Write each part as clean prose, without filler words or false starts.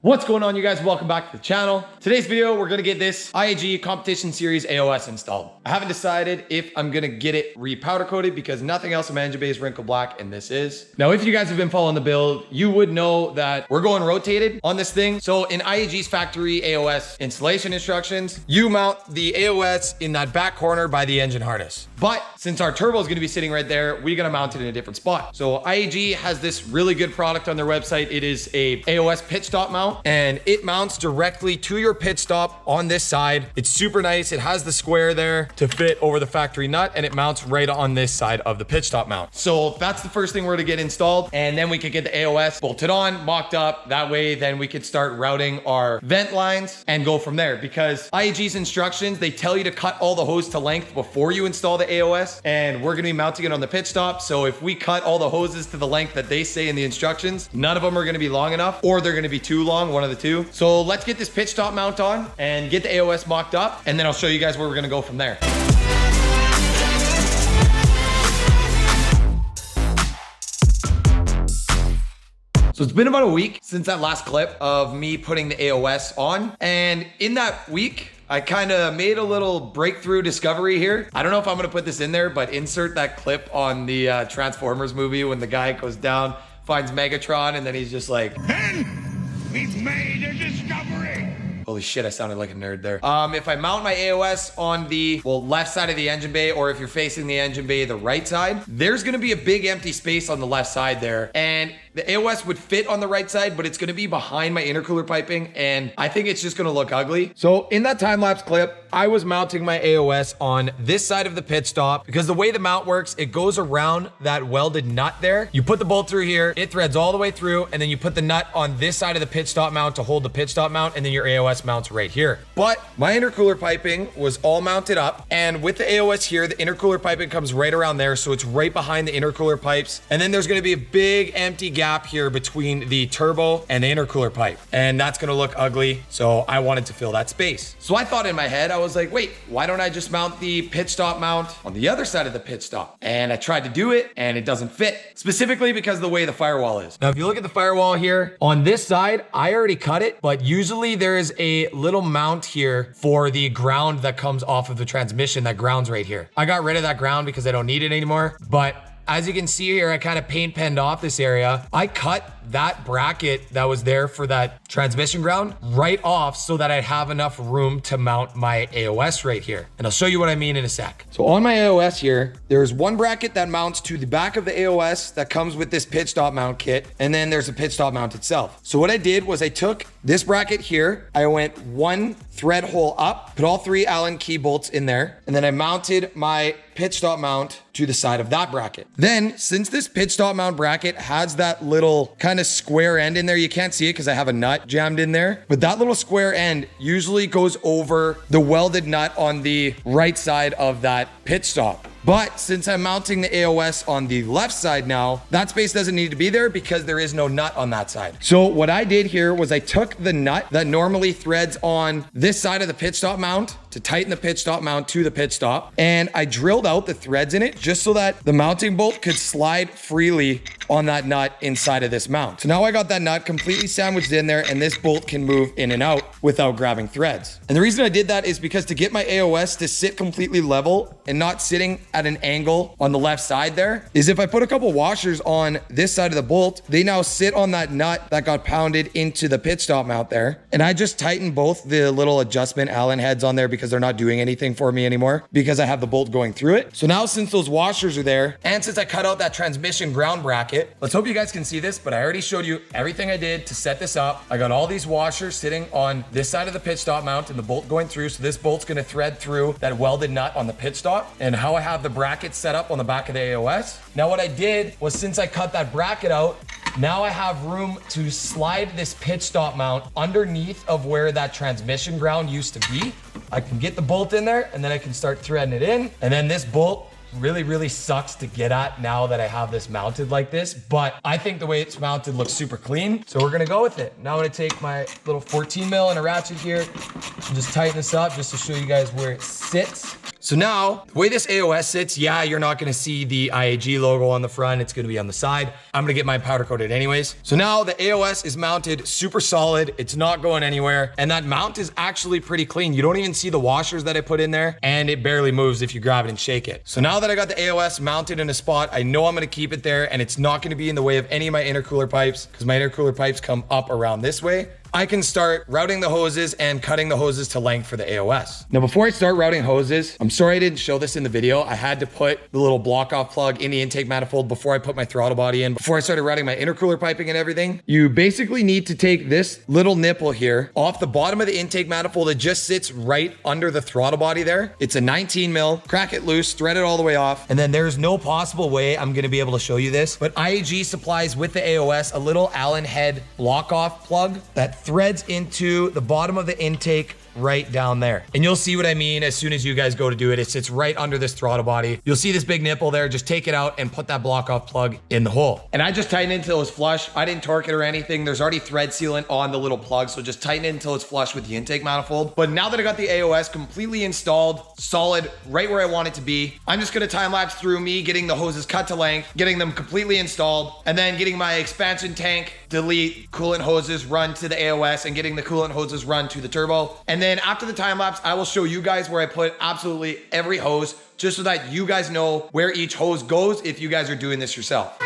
What's going on, you guys? Welcome back to the channel. Today's video, we're gonna get this IAG Competition Series AOS installed. I haven't decided if I'm gonna get it re-powder coated because nothing else in my engine bay is wrinkle black, and this is. Now, if you guys have been following the build, you would know that we're going rotated on this thing. So in IAG's factory AOS installation instructions, you mount the AOS in that back corner by the engine harness. But since our turbo is gonna be sitting right there, we're gonna mount it in a different spot. So IAG has this really good product on their website. It is a AOS Pit Stop Mount, and it mounts directly to your pit stop on this side. It's super nice. It has the square there to fit over the factory nut, and it mounts right on this side of the pit stop mount. So that's the first thing we're gonna get installed, and then we could get the AOS bolted on, mocked up. That way, then we could start routing our vent lines and go from there. Because IAG's instructions, they tell you to cut all the hose to length before you install the AOS, and we're gonna be mounting it on the pit stop. So if we cut all the hoses to the length that they say in the instructions, none of them are gonna be long enough, or they're gonna be too long, one of the two. So let's get this pit stop mount on and get the AOS mocked up, and then I'll show you guys where we're gonna go from there. So it's been about a week since that last clip of me putting the AOS on, and in that week, I kind of made a little breakthrough discovery here. I don't know if I'm gonna put this in there, but insert that clip on the Transformers movie when the guy goes down, finds Megatron, and then he's just like, We've made a discovery! holy shit, I sounded like a nerd there. If I mount my AOS on the, left side of the engine bay, or if you're facing the engine bay, the right side, there's gonna be a big empty space on the left side there. And the AOS would fit on the right side, but it's gonna be behind my intercooler piping, and I think it's just gonna look ugly. So in that time-lapse clip, I was mounting my AOS on this side of the pit stop, because the way the mount works, it goes around that welded nut there. You put the bolt through here, it threads all the way through, and then you put the nut on this side of the pit stop mount to hold the pit stop mount, and then your AOS mounts right here. But my intercooler piping was all mounted up, and with the AOS here, the intercooler piping comes right around there, so it's right behind the intercooler pipes, and then there's gonna be a big empty gap here between the turbo and the intercooler pipe, and that's gonna look ugly, so I wanted to fill that space. So I thought in my head, I was like, wait, why don't I just mount the pit stop mount on the other side of the pit stop? And I tried to do it, and it doesn't fit, specifically because of the way the firewall is. Now, if you look at the firewall here, on this side, I already cut it, but usually there is a little mount here for the ground that comes off of the transmission that grounds right here. I got rid of that ground because I don't need it anymore, but as you can see here, I kind of paint penned off this area. I cut that bracket that was there for that transmission ground right off so that I'd have enough room to mount my AOS right here. And I'll show you what I mean in a sec. So on my AOS here, there's one bracket that mounts to the back of the AOS that comes with this pit stop mount kit. And then there's a pit stop mount itself. So what I did was I took this bracket here, I went one thread hole up, put all 3 Allen key bolts in there, and then I mounted my pit stop mount to the side of that bracket. Then, since this pit stop mount bracket has that little kind of square end in there, you can't see it because I have a nut jammed in there, but that little square end usually goes over the welded nut on the right side of that pit stop. But since I'm mounting the AOS on the left side now, that space doesn't need to be there because there is no nut on that side. So what I did here was I took the nut that normally threads on this side of the pit stop mount to tighten the pit stop mount to the pit stop, and I drilled out the threads in it just so that the mounting bolt could slide freely on that nut inside of this mount. So now I got that nut completely sandwiched in there, and this bolt can move in and out without grabbing threads. And the reason I did that is because to get my AOS to sit completely level and not sitting at an angle on the left side there, is if I put a couple washers on this side of the bolt, they now sit on that nut that got pounded into the pit stop mount there. And I just tightened both the little adjustment Allen heads on there because they're not doing anything for me anymore because I have the bolt going through it. So now since those washers are there, and since I cut out that transmission ground bracket, let's hope you guys can see this, but I already showed you everything I did to set this up. I got all these washers sitting on this side of the pit stop mount and the bolt going through. So this bolt's gonna thread through that welded nut on the pit stop, and how I have the bracket set up on the back of the AOS. Now what I did was, since I cut that bracket out, now I have room to slide this pit stop mount underneath of where that transmission ground used to be. I can get the bolt in there, and then I can start threading it in. And then this bolt really sucks to get at now that I have this mounted like this, but I think the way it's mounted looks super clean, so we're gonna go with it. Now I'm gonna take my little 14 mil and a ratchet here and just tighten this up just to show you guys where it sits. So now, the way this AOS sits, yeah, you're not gonna see the IAG logo on the front. It's gonna be on the side. I'm gonna get mine powder coated anyways. So now the AOS is mounted super solid. It's not going anywhere. And that mount is actually pretty clean. You don't even see the washers that I put in there, and it barely moves if you grab it and shake it. So now that I got the AOS mounted in a spot, I know I'm gonna keep it there, and it's not gonna be in the way of any of my intercooler pipes, because my intercooler pipes come up around this way. I can start routing the hoses and cutting the hoses to length for the AOS. Now, before I start routing hoses, I'm sorry I didn't show this in the video. I had to put the little block off plug in the intake manifold before I put my throttle body in, before I started routing my intercooler piping and everything. You basically need to take this little nipple here off the bottom of the intake manifold. It just sits right under the throttle body there. It's a 19 mil, crack it loose, thread it all the way off. And then there's no possible way I'm gonna be able to show you this, but IAG supplies with the AOS a little Allen head block off plug that threads into the bottom of the intake right down there. And you'll see what I mean as soon as you guys go to do it. It sits right under this throttle body. You'll see this big nipple there. Just take it out and put that block off plug in the hole. And I just tightened it until it was flush. I didn't torque it or anything. There's already thread sealant on the little plug, so just tighten it until it's flush with the intake manifold. But now that I got the AOS completely installed, solid, right where I want it to be, I'm just gonna time lapse through me getting the hoses cut to length, getting them completely installed, and then getting my expansion tank, delete, coolant hoses run to the AOS, and getting the coolant hoses run to the turbo. And then after the time lapse, I will show you guys where I put absolutely every hose, just so that you guys know where each hose goes if you guys are doing this yourself.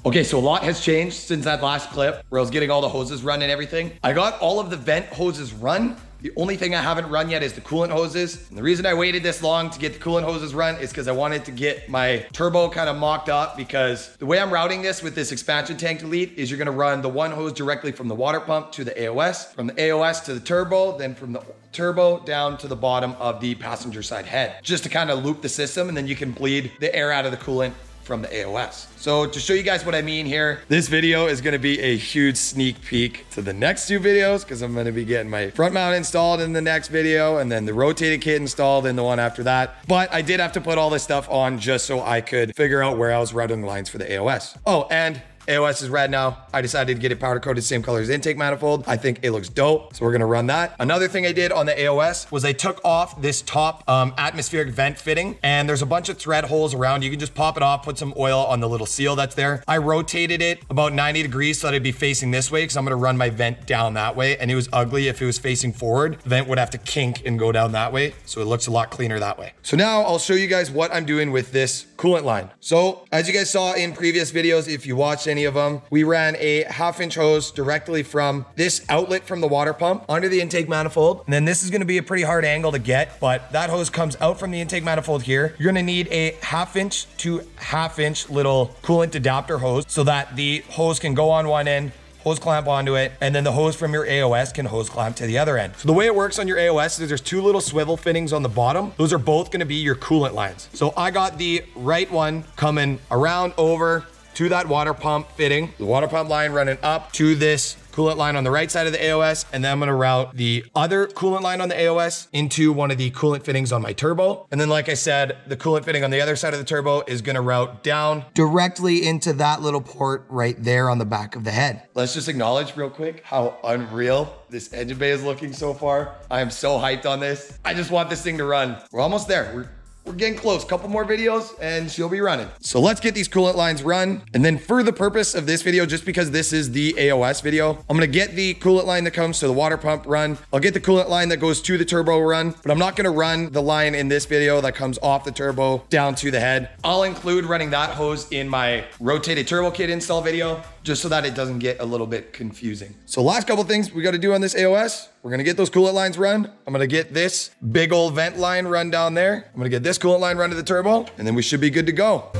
Okay, so a lot has changed since that last clip where I was getting all the hoses run and everything. I got all of the vent hoses run. The only thing I haven't run yet is the coolant hoses. And the reason I waited this long to get the coolant hoses run is because I wanted to get my turbo kind of mocked up, because the way I'm routing this with this expansion tank delete is you're gonna run the one hose directly from the water pump to the AOS, from the AOS to the turbo, then from the turbo down to the bottom of the passenger side head, just to kind of loop the system, and then you can bleed the air out of the coolant from the AOS. So to show you guys what I mean here, this video is gonna be a huge sneak peek to the next two videos, because I'm gonna be getting my front mount installed in the next video, and then the rotated kit installed in the one after that. But I did have to put all this stuff on just so I could figure out where I was routing the lines for the AOS. Oh, and AOS is red now. I decided to get it powder coated same color as intake manifold. I think it looks dope, so we're gonna run that. Another thing I did on the AOS was I took off this top atmospheric vent fitting, and there's a bunch of thread holes around. You can just pop it off, put some oil on the little seal that's there. I rotated it about 90 degrees so that it'd be facing this way, because I'm gonna run my vent down that way, and it was ugly if it was facing forward. The vent would have to kink and go down that way, so it looks a lot cleaner that way. So now I'll show you guys what I'm doing with this coolant line. So as you guys saw in previous videos, if you watched any of them, we ran a 1/2-inch hose directly from this outlet from the water pump onto the intake manifold. And then this is gonna be a pretty hard angle to get, but that hose comes out from the intake manifold here. You're gonna need a 1/2-inch to 1/2-inch little coolant adapter hose so that the hose can go on one end, hose clamp onto it, and then the hose from your AOS can hose clamp to the other end. So the way it works on your AOS is there's two little swivel fittings on the bottom. Those are both gonna be your coolant lines. So I got the right one coming around over to that water pump fitting, the water pump line running up to this coolant line on the right side of the AOS, and then I'm gonna route the other coolant line on the AOS into one of the coolant fittings on my turbo. And then, like I said, the coolant fitting on the other side of the turbo is gonna route down directly into that little port right there on the back of the head. Let's just acknowledge real quick how unreal this engine bay is looking so far. I am so hyped on this. I just want this thing to run. We're almost there. We're getting close. Couple more videos and she'll be running. So let's get these coolant lines run. And then for the purpose of this video, just because this is the AOS video, I'm gonna get the coolant line that comes to the water pump run. I'll get the coolant line that goes to the turbo run, but I'm not gonna run the line in this video that comes off the turbo down to the head. I'll include running that hose in my rotated turbo kit install video, just so that it doesn't get a little bit confusing. So last couple things we gotta do on this AOS, we're gonna get those coolant lines run. I'm gonna get this big old vent line run down there. I'm gonna get this coolant line run to the turbo, and then we should be good to go.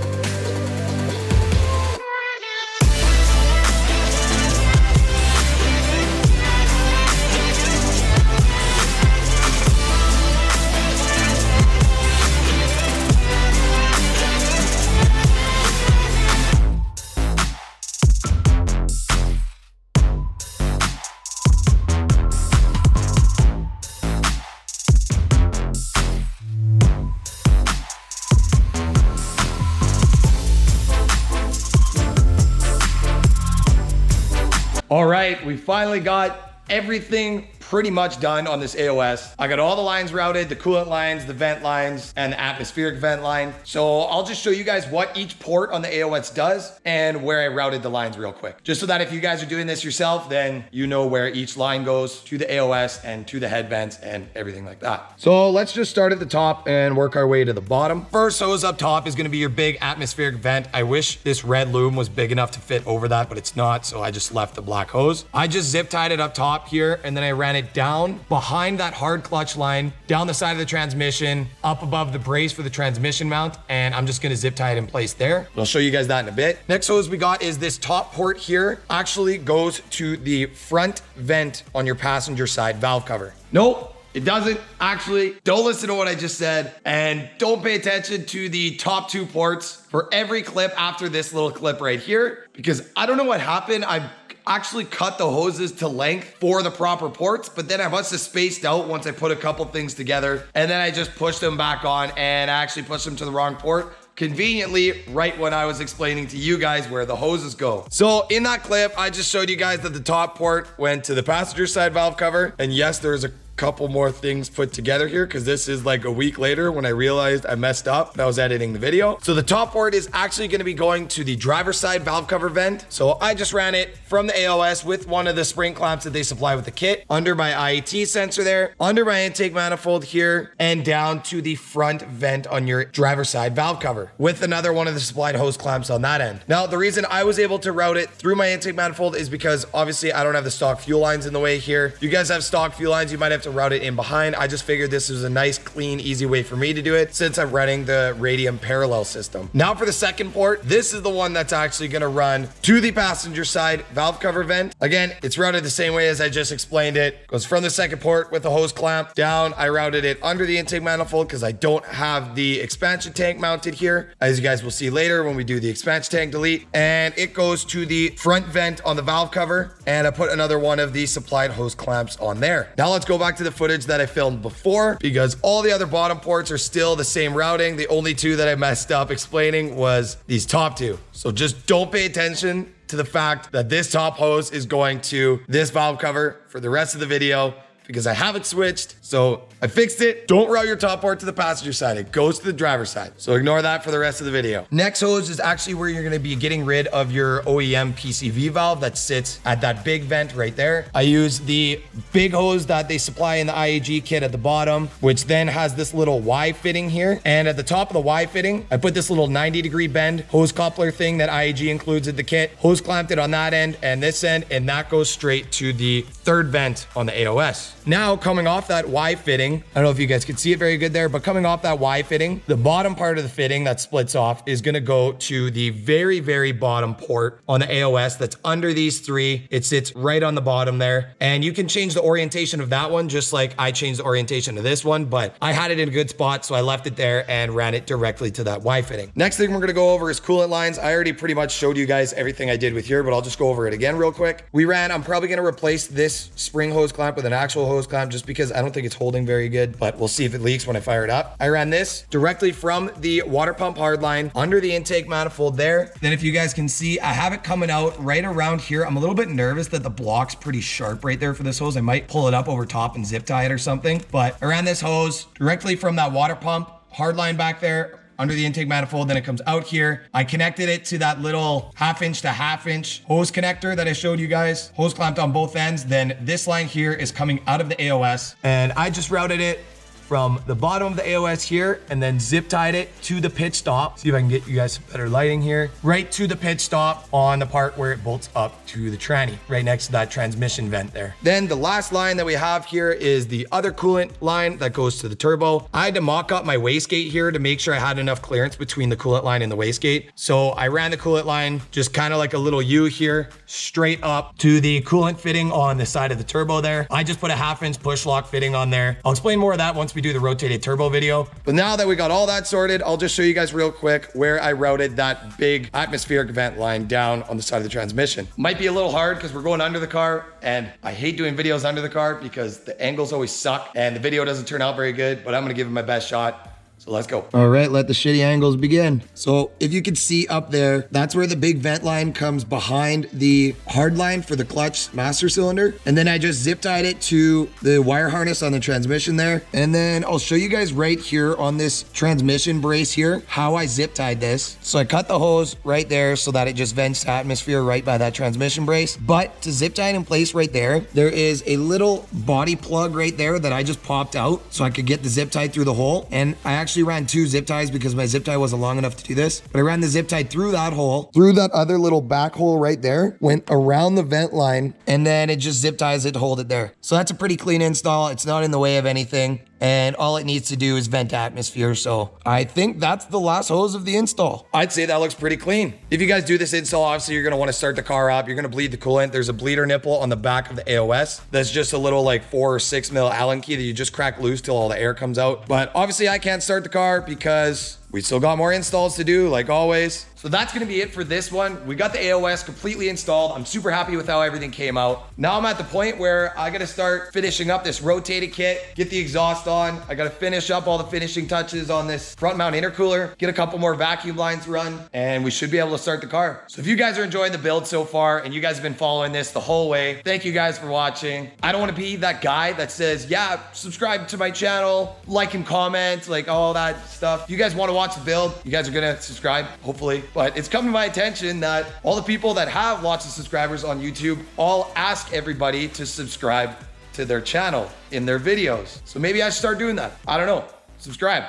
finally got everything pretty much done on this AOS. I got all the lines routed, the coolant lines, the vent lines, and the atmospheric vent line. So I'll just show you guys what each port on the AOS does and where I routed the lines real quick. Just so that if you guys are doing this yourself, then you know where each line goes to the AOS and to the head vents and everything like that. So let's just start at the top and work our way to the bottom. First hose up top is gonna be your big atmospheric vent. I wish this red loom was big enough to fit over that, but it's not, so I just left the black hose. I just zip tied it up top here, and then I ran it down behind that hard clutch line, down the side of the transmission, up above the brace for the transmission mount, and I'm just gonna zip tie it in place there. I'll show you guys that in a bit. Next hose we got is this top port here, actually goes to the front vent on your passenger side valve cover. Nope, it doesn't actually. Don't listen to what I just said, and don't pay attention to the top two ports for every clip after this little clip right here, because I don't know what happened. I actually cut the hoses to length for the proper ports, but then I must have spaced out once I put a couple things together, and then I just pushed them back on, and I actually pushed them to the wrong port conveniently right when I was explaining to you guys where the hoses go. So in that clip, I just showed you guys that the top port went to the passenger side valve cover, and yes, there's a couple more things put together here because this is like a week later when I realized I messed up when I was editing the video. So the top port is actually going to be going to the driver's side valve cover vent. So I just ran it from the AOS with one of the spring clamps that they supply with the kit under my IAT sensor there, under my intake manifold here, and down to the front vent on your driver's side valve cover with another one of the supplied hose clamps on that end. Now, the reason I was able to route it through my intake manifold is because obviously I don't have the stock fuel lines in the way here. If you guys have stock fuel lines, you might have to route it in behind. I just figured this was a nice, clean, easy way for me to do it since I'm running the radium parallel system. Now for the second port, this is the one that's actually going to run to the passenger side valve cover vent. Again, it's routed the same way as I just explained it. Goes from the second port with the hose clamp down. I routed it under the intake manifold because I don't have the expansion tank mounted here, as you guys will see later when we do the expansion tank delete. And it goes to the front vent on the valve cover, and I put another one of the supplied hose clamps on there. Now let's go back to the footage that I filmed before, because all the other bottom ports are still the same routing. The only two that I messed up explaining was these top two. So just don't pay attention to the fact that this top hose is going to this valve cover for the rest of the video, because I haven't switched. So I fixed it. Don't route your top port to the passenger side. It goes to the driver's side. So ignore that for the rest of the video. Next hose is actually where you're going to be getting rid of your OEM PCV valve that sits at that big vent right there. I use the big hose that they supply in the IAG kit at the bottom, which then has this little Y fitting here. And at the top of the Y fitting, I put this little 90-degree bend hose coupler thing that IAG includes in the kit. Hose clamped it on that end and this end, and that goes straight to the third vent on the AOS. Now, coming off that Y fitting, I don't know if you guys can see it very good there, but coming off that Y fitting, the bottom part of the fitting that splits off is going to go to the very, very bottom port on the AOS that's under these three. It sits right on the bottom there, and you can change the orientation of that one just like I changed the orientation of this one, but I had it in a good spot, so I left it there and ran it directly to that Y fitting. Next thing we're going to go over is coolant lines. I already pretty much showed you guys everything I did with here, but I'll just go over it again real quick. I'm probably going to replace this spring hose clamp with an actual hose clamp just because I don't think it's holding very good, but we'll see if it leaks when I fire it up. I ran this directly from the water pump hardline under the intake manifold there. Then if you guys can see, I have it coming out right around here. I'm a little bit nervous that the block's pretty sharp right there for this hose. I might pull it up over top and zip tie it or something, but I ran this hose directly from that water pump hardline back there under the intake manifold. Then it comes out here. I connected it to that little 1/2 to 1/2 inch hose connector that I showed you guys, hose clamped on both ends. Then this line here is coming out of the AOS, and I just routed it from the bottom of the AOS here and then zip tied it to the pit stop. See if I can get you guys some better lighting here. Right to the pit stop on the part where it bolts up to the tranny, right next to that transmission vent there. Then the last line that we have here is the other coolant line that goes to the turbo. I had to mock up my wastegate here to make sure I had enough clearance between the coolant line and the wastegate. So I ran the coolant line just kind of like a little U here, straight up to the coolant fitting on the side of the turbo there. I just put a 1/2 inch push lock fitting on there. I'll explain more of that once we do the rotated turbo video. But now that we got all that sorted, I'll just show you guys real quick where I routed that big atmospheric vent line down on the side of the transmission. Might be a little hard because we're going under the car, and I hate doing videos under the car because the angles always suck and the video doesn't turn out very good, but I'm gonna give it my best shot. So let's go. All right, let the shitty angles begin. So if you can see up there, that's where the big vent line comes behind the hard line for the clutch master cylinder. And then I just zip tied it to the wire harness on the transmission there. And then I'll show you guys right here on this transmission brace here, how I zip tied this. So I cut the hose right there so that it just vents to atmosphere right by that transmission brace. But to zip tie it in place right there, there is a little body plug right there that I just popped out so I could get the zip tie through the hole. And I actually ran 2 zip ties because my zip tie wasn't long enough to do this. But I ran the zip tie through that hole, through that other little back hole right there, went around the vent line, and then it just zip ties it to hold it there. So that's a pretty clean install. It's not in the way of anything. And all it needs to do is vent atmosphere. So I think that's the last hose of the install. I'd say that looks pretty clean. If you guys do this install, obviously you're gonna wanna start the car up. You're gonna bleed the coolant. There's a bleeder nipple on the back of the AOS. That's just a little like 4 or 6 mil Allen key that you just crack loose till all the air comes out. But obviously I can't start the car because we still got more installs to do, like always. So that's gonna be it for this one. We got the AOS completely installed. I'm super happy with how everything came out. Now I'm at the point where I gotta start finishing up this rotated kit, get the exhaust on. I gotta finish up all the finishing touches on this front mount intercooler, get a couple more vacuum lines run, and we should be able to start the car. So if you guys are enjoying the build so far and you guys have been following this the whole way, thank you guys for watching. I don't wanna be that guy that says, yeah, subscribe to my channel, like and comment, like all that stuff. If you guys wanna watch the build, you guys are gonna subscribe, hopefully. But it's come to my attention that all the people that have lots of subscribers on YouTube all ask everybody to subscribe to their channel in their videos. So maybe I should start doing that. I don't know. Subscribe.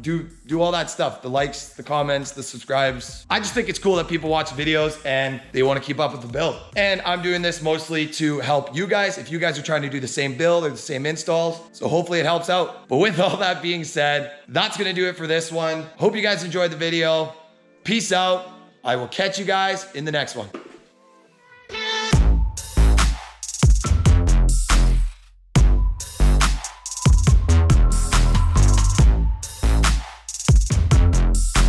Do all that stuff. The likes, the comments, the subscribes. I just think it's cool that people watch videos and they want to keep up with the build. And I'm doing this mostly to help you guys if you guys are trying to do the same build or the same installs. So hopefully it helps out. But with all that being said, that's going to do it for this one. Hope you guys enjoyed the video. Peace out. I will catch you guys in the next one.